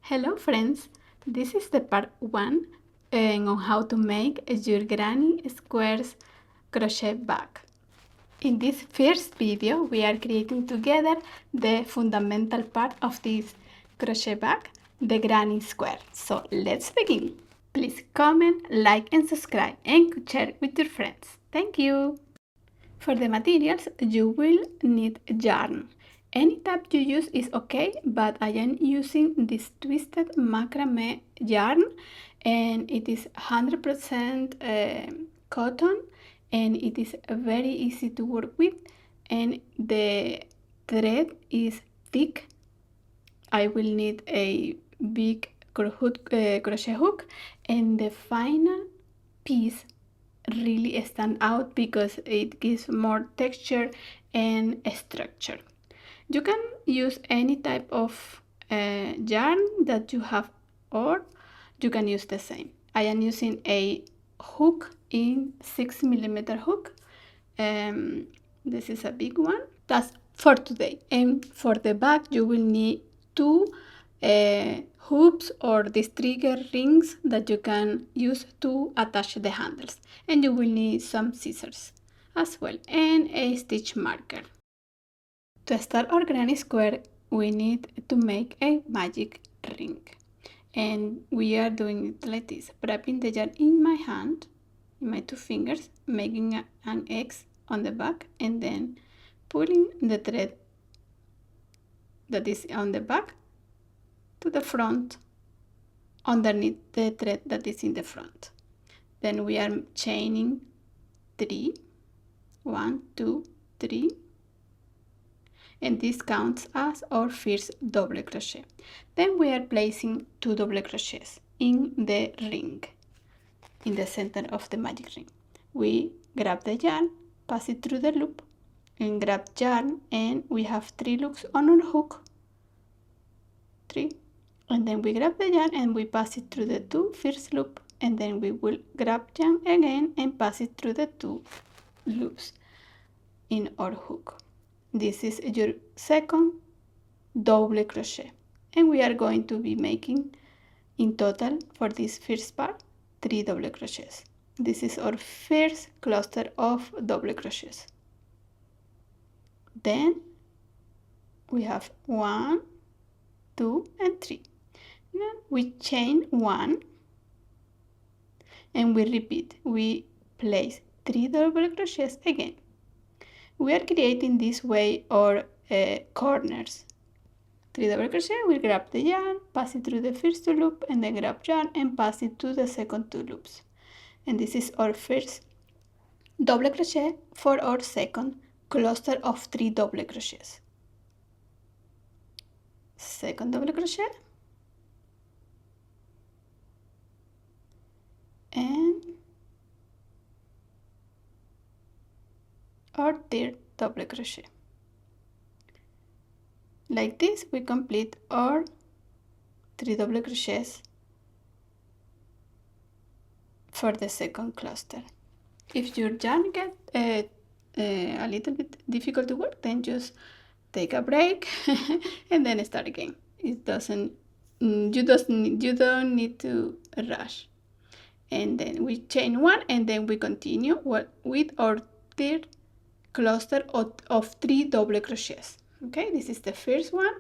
Hello friends, this is the part 1 on how to make your granny squares crochet bag. In this first video we are creating together the fundamental part of this crochet bag, the granny square. So let's begin. Please comment, like and subscribe and share with your friends. Thank you. For the materials you will need yarn. Any type you use is okay, but I am using this twisted macrame yarn and it is 100% cotton and it is very easy to work with and the thread is thick. I will need a big crochet hook and the final piece really stand out because it gives more texture and structure. You can use any type of yarn that you have or you can use the same. I am using a hook in 6mm hook. This is a big one. That's for today. And for the back you will need two hoops or these trigger rings that you can use to attach the handles, and you will need some scissors as well and a stitch marker. To start our granny square we need to make a magic ring, and we are doing it like this, wrapping the yarn in my hand, in my 2 fingers, making an X on the back and then pulling the thread that is on the back to the front underneath the thread that is in the front. Then we are chaining 3, 1, 2, 3, and this counts as our first double crochet. Then we are placing 2 double crochets in the ring, in the center of the magic ring. We grab the yarn, pass it through the loop, and grab yarn, and we have 3 loops on our hook, 3, and then we grab the yarn and we pass it through the 2 first loop, and then we will grab yarn again and pass it through the 2 loops in our hook. This is your second double crochet, and we are going to be making in total for this first part 3 double crochets. This is our first cluster of double crochets. Then we have 1, 2 and 3. Then we chain 1 and we repeat. We place 3 double crochets again. We are creating this way our corners. 3 double crochet, we grab the yarn, pass it through the first 2 loops, and then grab yarn and pass it to the second 2 loops. And this is our first double crochet for our second cluster of 3 double crochets. Second double crochet and our third double crochet. Like this we complete our 3 double crochets for the second cluster. If your yarn gets a little bit difficult to work, then just take a break and then start again. It doesn't you don't need to rush. And then we chain 1 and then we continue with our third cluster of 3 double crochets. Okay, this is the first one,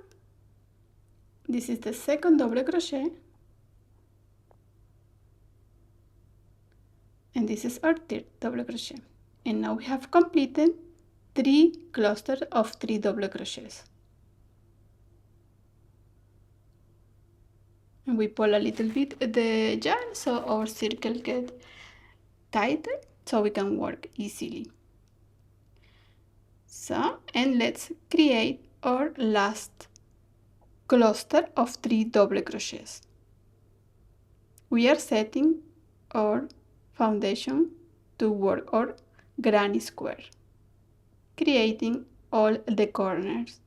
this is the second double crochet, and this is our third double crochet. And now we have completed 3 clusters of 3 double crochets. And we pull a little bit the yarn so our circle gets tighter so we can work easily. So, and let's create our last cluster of 3 double crochets. We are setting our foundation to work our granny square, creating all the corners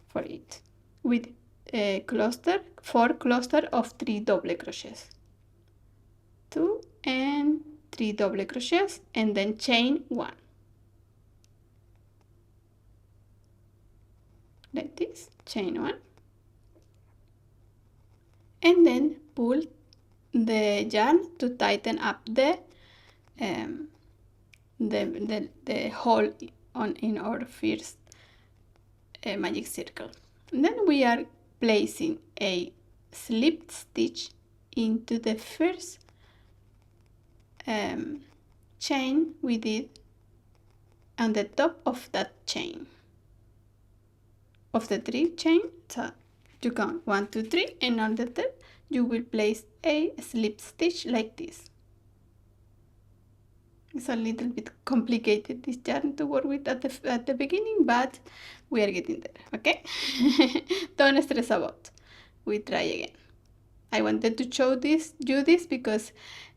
for it with a cluster, 4 clusters of 3 double crochets, 2 and 3 double crochets, and then chain 1 like this, chain 1, and then pull the yarn to tighten up the hole in our first magic circle. And then we are placing a slip stitch into the first chain we did on the top of that chain of the 3 chain. So you count 1 2 3, and on the top you will place a slip stitch like this. It's a little bit complicated, this yarn, to work with at the beginning, but we are getting there, okay? Don't stress about. We try again. I wanted to show you this because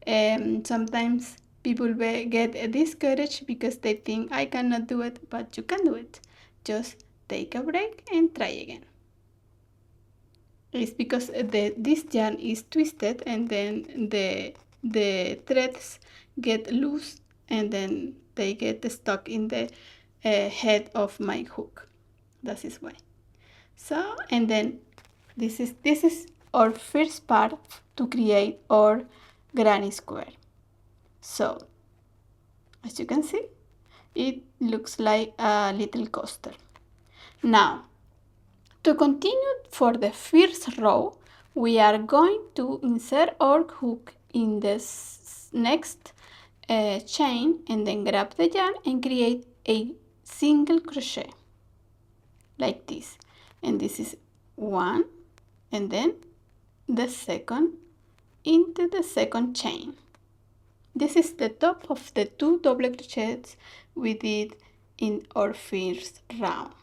sometimes people get discouraged because they think I cannot do it, but you can do it. Just take a break and try again. It's because this yarn is twisted, and then the threads get loose, and then they get stuck in the head of my hook. That is why. So, and then this is our first part to create our granny square. So, as you can see, it looks like a little coaster. Now, to continue for the first row, we are going to insert our hook in this next chain, and then grab the yarn and create a single crochet like this. And this is one, and then the second into the second chain. This is the top of the 2 double crochets we did in our first round.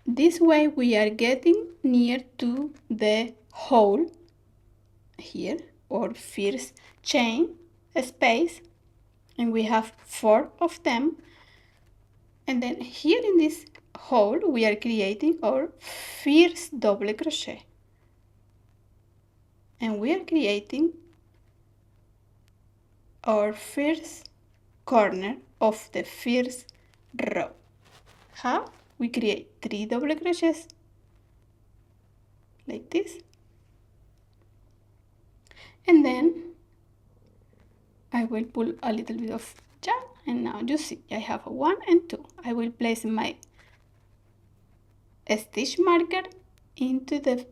This way we are getting near to the hole here, or first chain space, and we have 4 of them. And then here in this hole we are creating our first double crochet, and we are creating our first corner of the first row. How? We create 3 double crochets like this, and then I will pull a little bit of yarn, and now you see I have a 1 and 2. I will place my stitch marker into the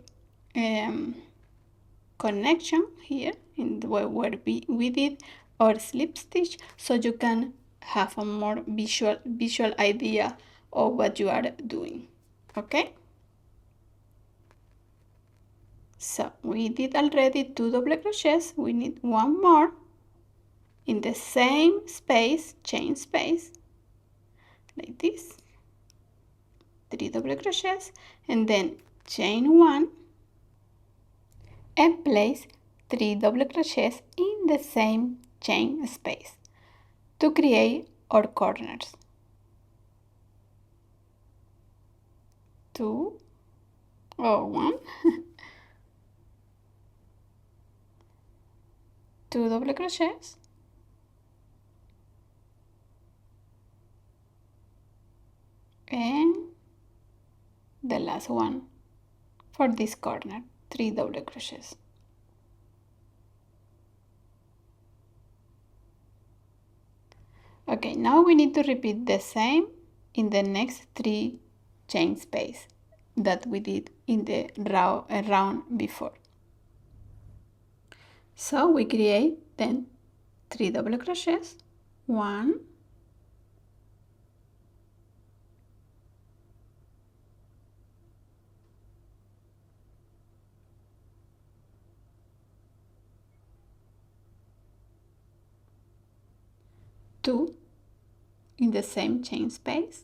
connection here in the where we did our slip stitch, so you can have a more visual idea of what you are doing. Okay, so we did already 2 double crochets. We need 1 more in the same space, chain space, like this, 3 double crochets, and then chain 1 and place 3 double crochets in the same chain space to create our corners. 2 or 1 2 double crochets, and the last one for this corner, 3 double crochets. Okay, now we need to repeat the same in the next 3 chain space that we did in the round before. So we create then 3 double crochets, 1, 2 in the same chain space,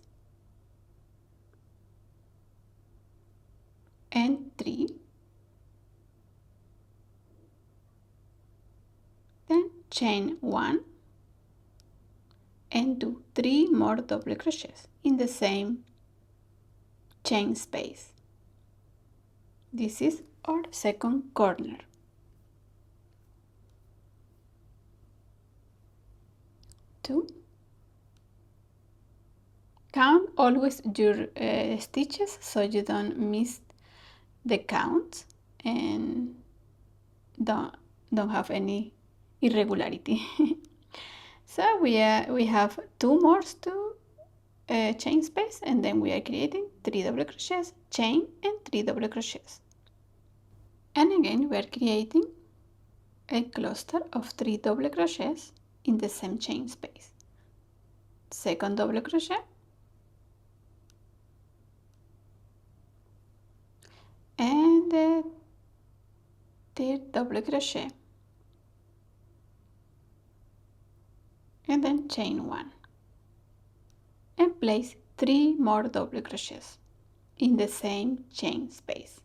and 3, then chain 1 and do 3 more double crochets in the same chain space. This is our second corner. 2. Count always your stitches so you don't miss the count, and don't have any irregularity. So we have two more to chain space, and then we are creating 3 double crochets, chain, and 3 double crochets. And again we are creating a cluster of 3 double crochets in the same chain space. Second double crochet, and the third double crochet, and then chain 1, and place 3 more double crochets in the same chain space.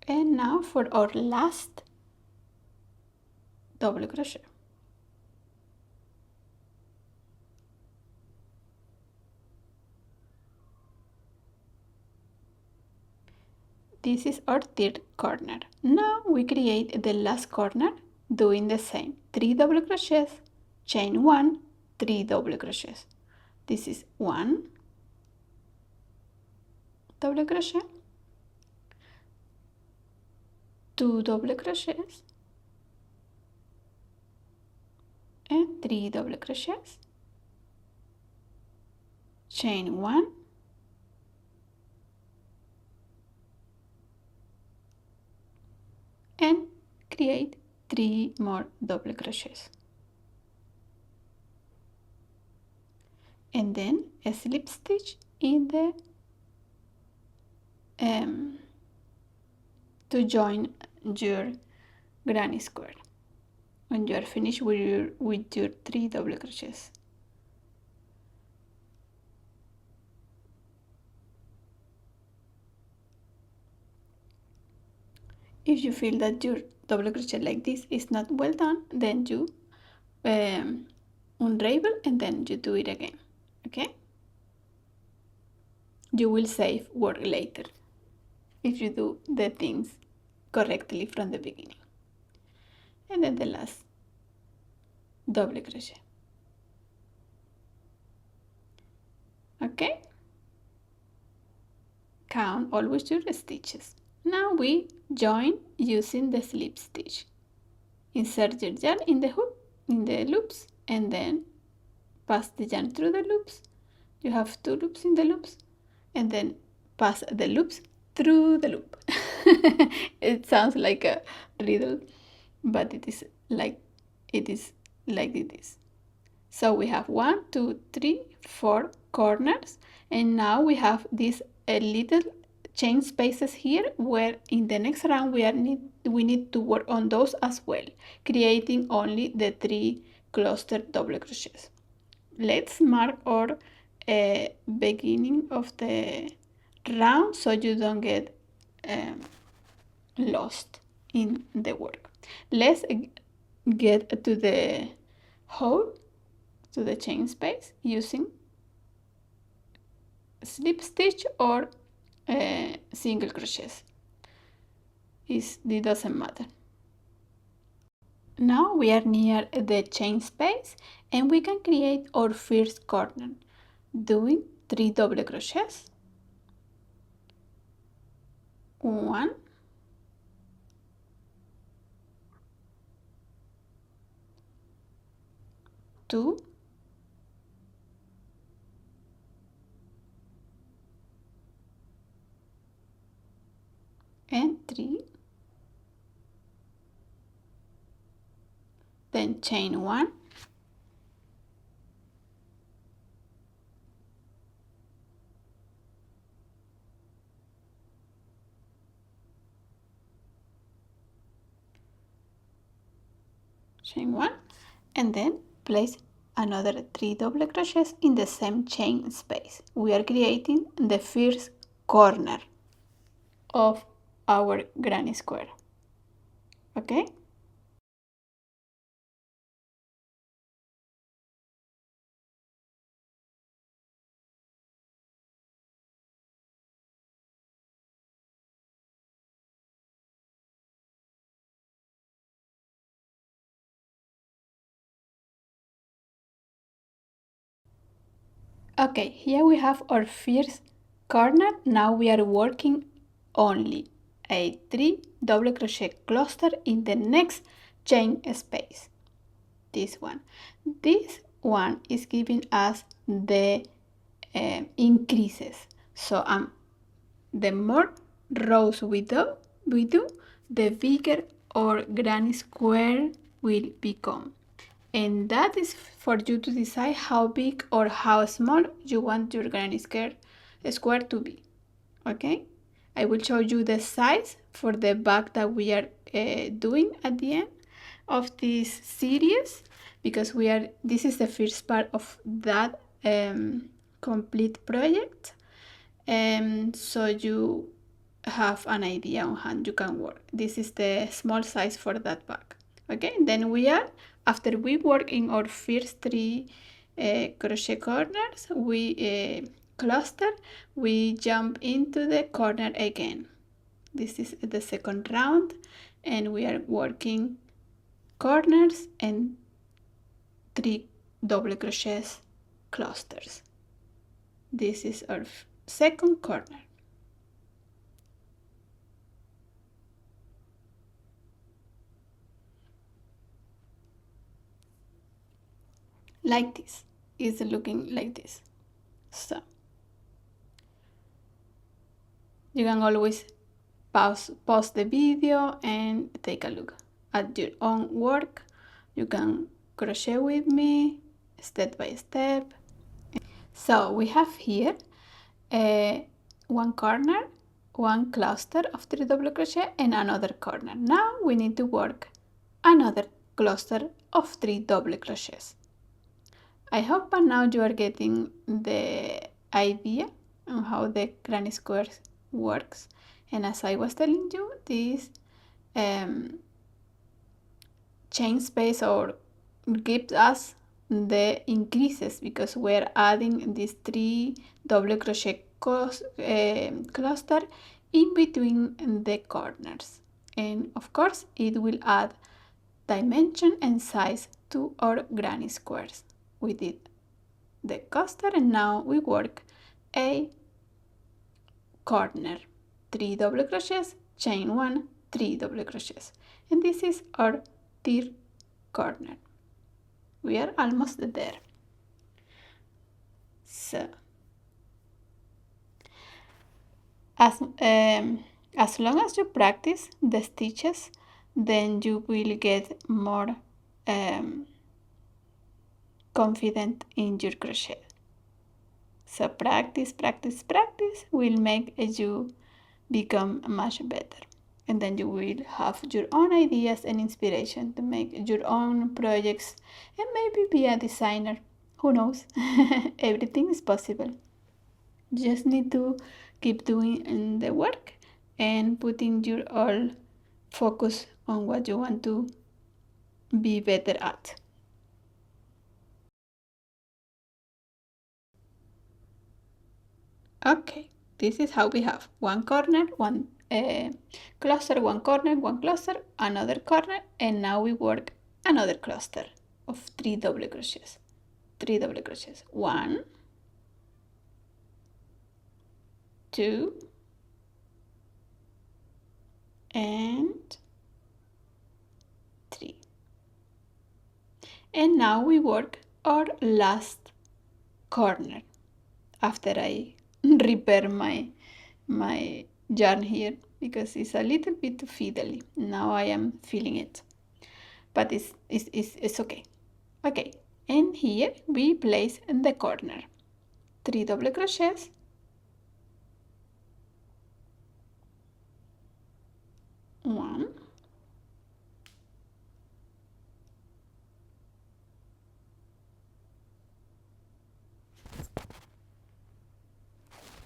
And now for our last double crochet. This is our third corner. Now we create the last corner doing the same. 3 double crochets, chain 1, 3 double crochets. This is 1 double crochet, 2 double crochets, and 3 double crochets, chain 1, and create 3 more double crochets. And then a slip stitch in the to join your granny square when you are finished with your 3 double crochets. If you feel that your double crochet like this is not well done, then you unravel and then you do it again. Okay, you will save work later if you do the things correctly from the beginning. And then the last double crochet. Okay, count always your stitches. Now we join using the slip stitch. Insert your yarn in the hook, in the loops, and then pass the yarn through the loops. You have 2 loops in the loops, and then pass the loops through the loop. It sounds like a riddle, but it is like it is. So we have 1, 2, 3, 4 corners, and now we have these little chain spaces here, where in the next round we need to work on those as well, creating only the 3 clustered double crochets. Let's mark our beginning of the round so you don't get lost in the work. Let's get to the hole, to the chain space, using slip stitch or single crochets. It doesn't matter. Now we are near the chain space, and we can create our first corner doing 3 double crochets. 1, 2, and 3, then chain 1, chain 1, and then place another 3 double crochets in the same chain space. We are creating the first corner of our granny square. Okay, Okay, here we have our first corner. Now we are working only a 3 double crochet cluster in the next chain space. This one is giving us the increases. So the more rows we do, the bigger our granny square will become. And that is for you to decide how big or how small you want your granny square to be. Okay, I will show you the size for the bag that we are doing at the end of this series, because this is the first part of that complete project, so you have an idea on how you can work. This is the small size for that bag. Okay, then after we work in our first 3 crochet corners, we cluster, we jump into the corner again. This is the second round, and we are working corners and 3 double crochets clusters. This is our second corner. Like this, is looking like this. So you can always pause the video and take a look at your own work. You can crochet with me step by step. So we have here one corner, one cluster of 3 double crochet, and another corner. Now we need to work another cluster of 3 double crochets. I hope by now you are getting the idea on how the granny square works. And as I was telling you, this chain space or gives us the increases, because we're adding these 3 double crochet cluster in between the corners, and of course it will add dimension and size to our granny squares. We did the cluster, and now we work a corner, 3 double crochets, chain 1, 3 double crochets, and this is our third corner. We are almost there. So as long as you practice the stitches, then you will get more confident in your crochet. So practice will make you become much better, and then you will have your own ideas and inspiration to make your own projects and maybe be a designer. Who knows? Everything is possible. You just need to keep doing the work and putting your all focus on what you want to be better at. Okay, this is how we have one corner, one cluster, one corner, one cluster, another corner, and now we work another cluster of 3 double crochets. 3 double crochets. 1, 2, and 3. And now we work our last corner after I repair my yarn here, because it's a little bit fiddly. Now I am feeling it, but it's okay. Okay, and here we place in the corner 3 double crochets, 1,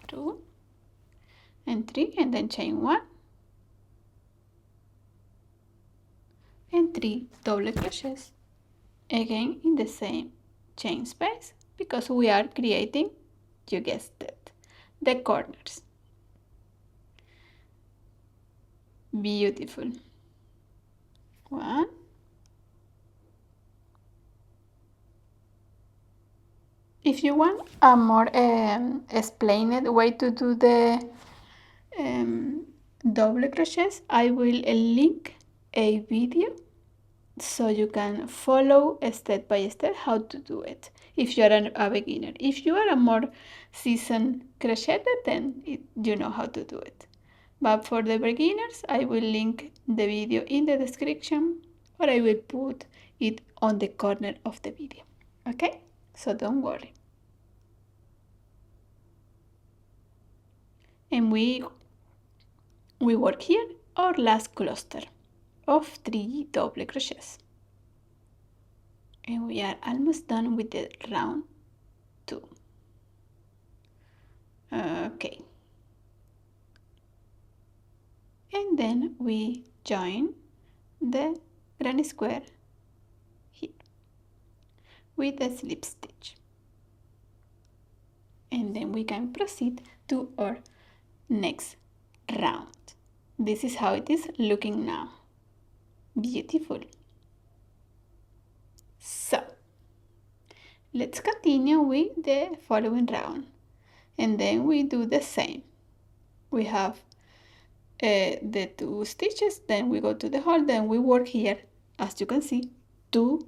2, and 3, and then chain 1 and 3 double crochets, again in the same chain space, because we are creating, you guessed it, the corners. Beautiful. 1, If you want a more explained way to do the double crochets, I will link a video so you can follow step by step how to do it if you are a beginner. If you are a more seasoned crocheter, then you know how to do it. But for the beginners, I will link the video in the description, or I will put it on the corner of the video. Okay, so don't worry. And we work here our last cluster of 3 double crochets, and we are almost done with the round 2. Okay, and then we join the granny square here with a slip stitch, and then we can proceed to our next round. This is how it is looking now. Beautiful. So let's continue with the following round, and then we do the same. We have the 2 stitches, then we go to the hole, then we work here, as you can see, 2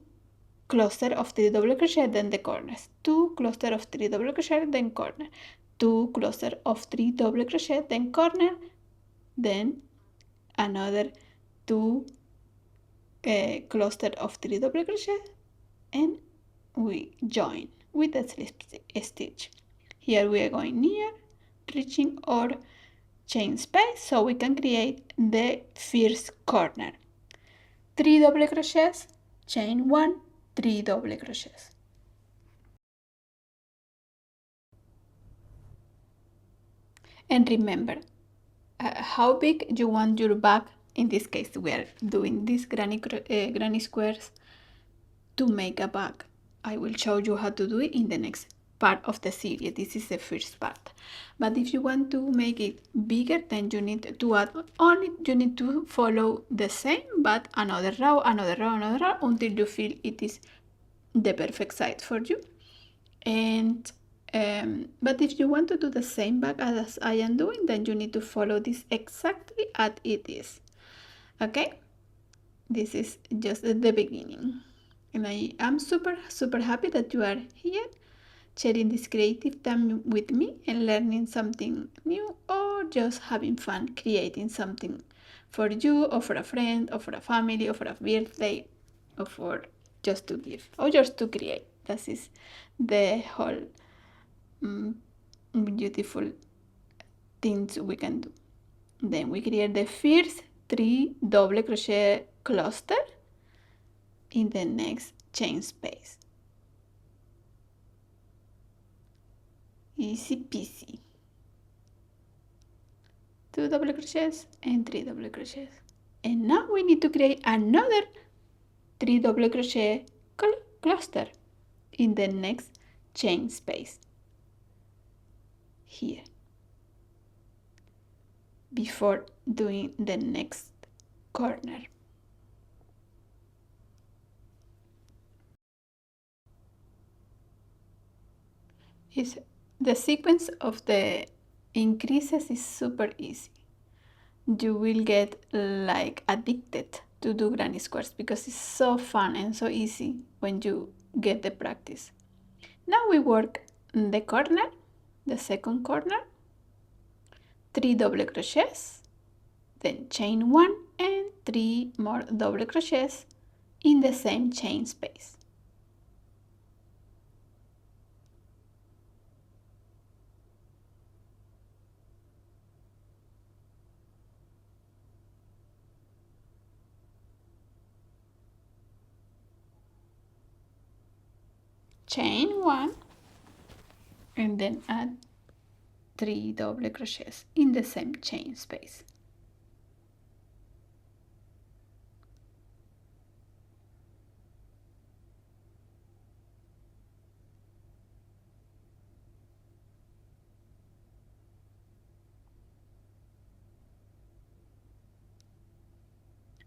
cluster of 3 double crochet, then the corners, 2 cluster of 3 double crochet, then corner, 2 cluster of 3 double crochet, then corner, then another 2 cluster of 3 double crochet, and we join with a slip stitch. Here we are going near reaching our chain space, so we can create the first corner. 3 double crochets, chain 1, 3 double crochets. And remember how big you want your bag. In this case, we are doing these granny squares to make a bag. I will show you how to do it in the next part of the series. This is the first part. But if you want to make it bigger, then you need to add on it. You need to follow the same, but another row, another row, another row, until you feel it is the perfect size for you. And but if you want to do the same bag as I am doing, then you need to follow this exactly as it is. Okay, this is just at the beginning, and I am super happy that you are here sharing this creative time with me and learning something new, or just having fun creating something for you, or for a friend, or for a family, or for a birthday, or for just to give, or just to create. That is the whole beautiful things we can do. Then we create the first 3 double crochet cluster in the next chain space. Easy peasy. 2 double crochets and 3 double crochets. And now we need to create another 3 double crochet cluster in the next chain space here, before doing the next corner. Is the sequence of the increases is super easy. You will get like addicted to do granny squares because it's so fun and so easy when you get the practice. Now we work the corner, the second corner, 3 double crochets, then chain 1 and 3 more double crochets in the same chain space. Chain 1 and then add 3 double crochets in the same chain space.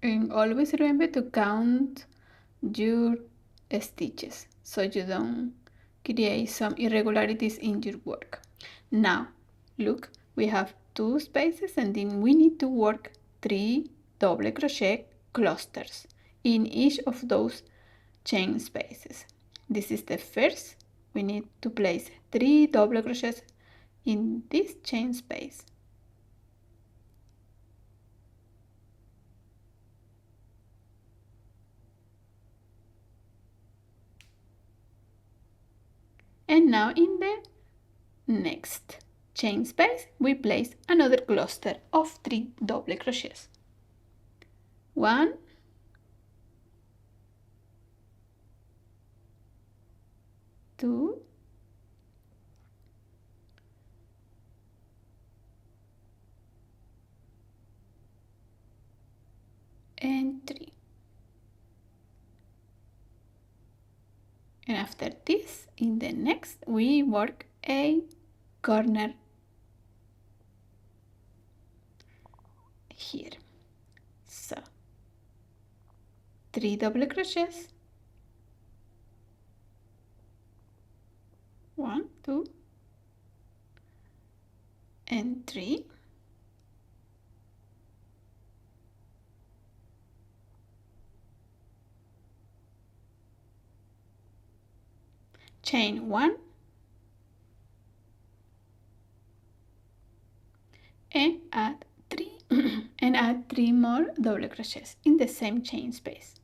And always remember to count your stitches so you don't create some irregularities in your work. Now, look, we have 2 spaces and then we need to work 3 double crochet clusters in each of those chain spaces. This is the first. We need to place 3 double crochets in this chain space. And now in the next chain space, we place another cluster of 3 double crochets. 1, 2, and 3. And after this, in the next, we work a corner here. So 3 double crochets, 1, 2, and 3. Chain 1 and add 3 and add 3 more double crochets in the same chain space.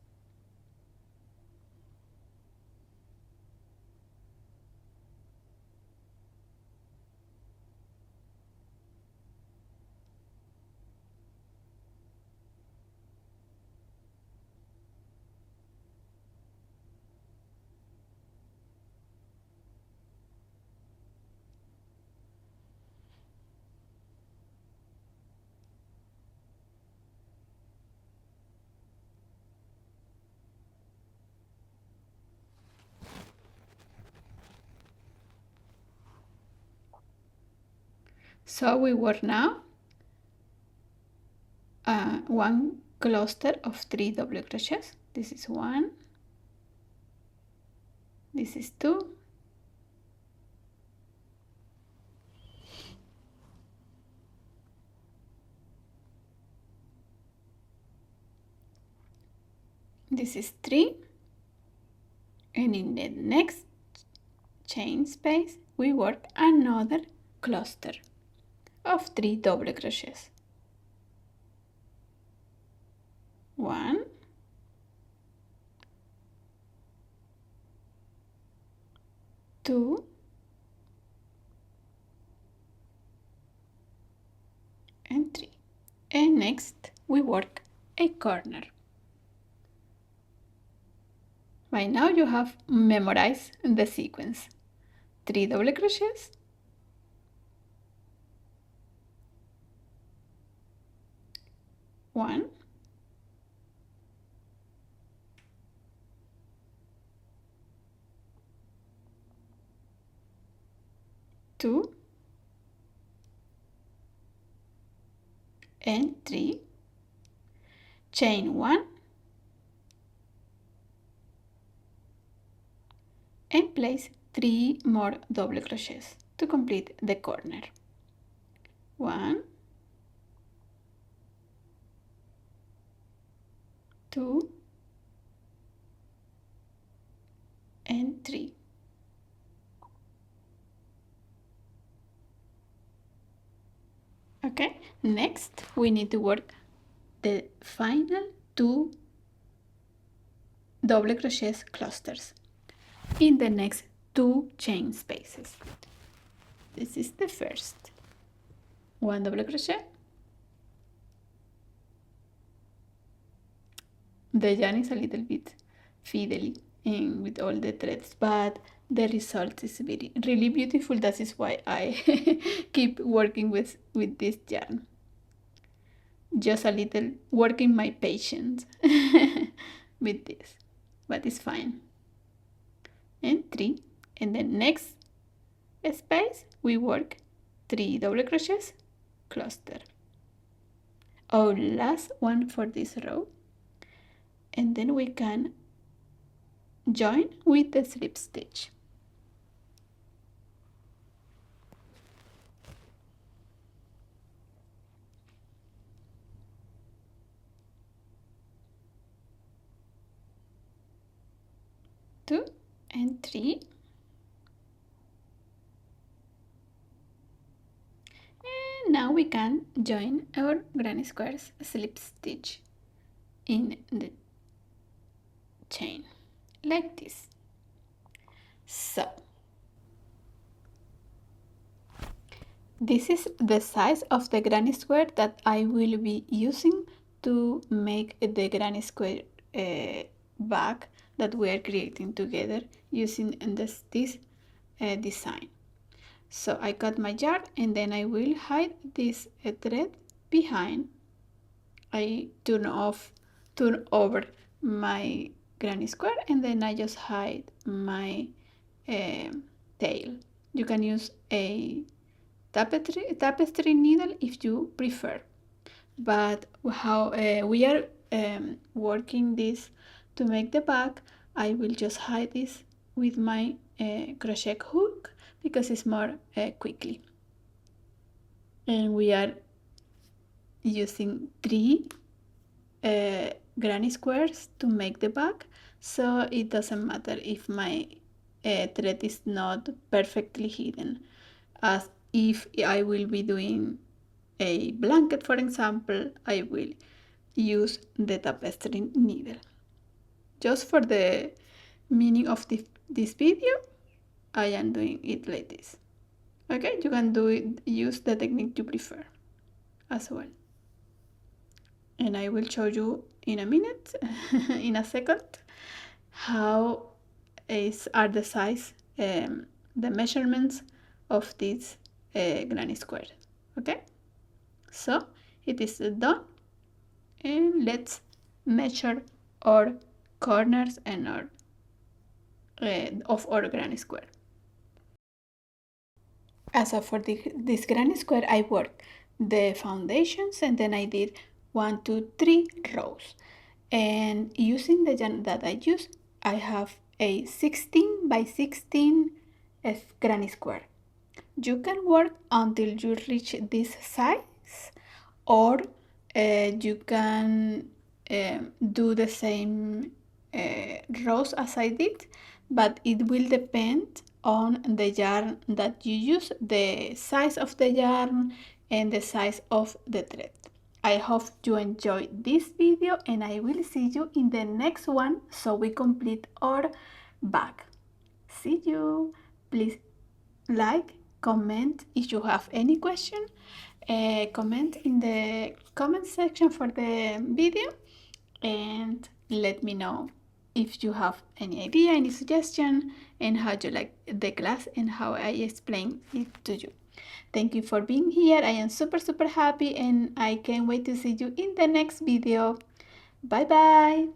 So we work now one cluster of 3 double crochets. This is 1, this is 2, this is 3, and in the next chain space we work another cluster of 3 double crochets. 1, 2, and 3. And next we work a corner. By now you have memorized the sequence. 3 double crochets, 1, 2, and 3. Chain 1 and place 3 more double crochets to complete the corner. 1, 2, and 3. Okay, next we need to work the final 2 double crochet clusters in the next 2 chain spaces. This is the first. 1 double crochet. The yarn is a little bit fiddly and with all the threads, but the result is really beautiful. That is why I keep working with this yarn. Just a little working my patience with this, but it's fine. And 3. In the next space we work 3 double crochets cluster. Our last one for this row, and then we can join with the slip stitch. and 3. And now we can join our granny squares slip stitch in the chain like this. So this is the size of the granny square that I will be using to make the granny square bag that we are creating together using this design. So I cut my yarn and then I will hide this thread behind. I turn over my granny square and then I just hide my tail. You can use a tapestry needle if you prefer, but how we are working this to make the bag, I will just hide this with my crochet hook because it's more quickly. And we are using 3 granny squares to make the bag, so it doesn't matter if my thread is not perfectly hidden, as if I will be doing a blanket, for example, I will use the tapestry needle. Just for the meaning of this video, I am doing it like this. Okay, you can do it, use the technique you prefer as well. And I will show you in a minute, in a second, how are the size, the measurements of this granny square. Okay, so it is done, and let's measure our corners and our of our granny square. As for this granny square, I worked the foundations and then I did 1, 2, 3 rows. And using the yarn that I use, I have a 16 by 16 granny square. You can work until you reach this size, or you can do the same rows as I did, but it will depend on the yarn that you use, the size of the yarn and the size of the thread. I hope you enjoyed this video and I will see you in the next one so we complete our bag. See you. Please like, comment if you have any question, comment in the comment section for the video, and let me know if you have any idea, any suggestion, and how you like the class and how I explain it to you. Thank you for being here. I am super happy and I can't wait to see you in the next video. Bye bye.